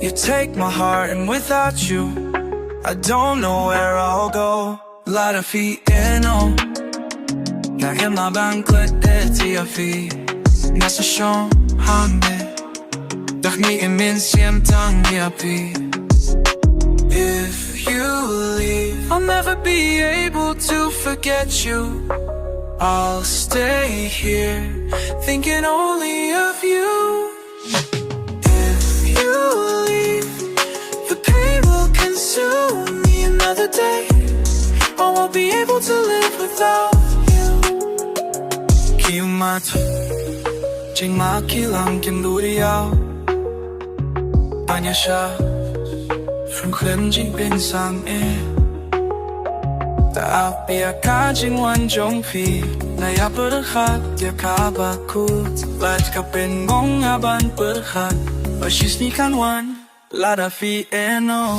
You take my heart and without you I don't know where I'll go. La da fieno Dahil nabangklad fi Nasa siyong hangin Dahil min siyem tang yapi. If you leave I'll never be able to forget you. I'll stay here thinking only of you. If you leave the pain will consume me another day. I won't be able to live without you. Kiumat Jing makilang kinduriao Tanya siya From klemjing pinsang Taap biya kajing wan jong pi Naya berhat dia kabakut Laj kapin ngong aban berhat Basis ni kan wan Lada fi eno.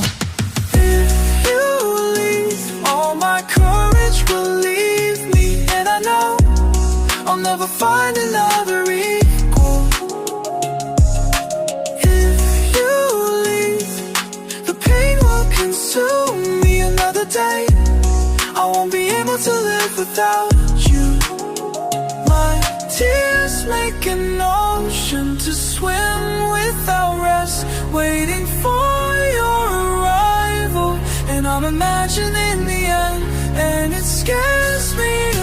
If you leave all my courage will leave me. And I know I'll never find another equal. If you leave the pain will consume me another day. I won't be able to live without you. My tears make an ocean to swim without rest, waiting for your arrival. And I'm imagining the end, and it scares me to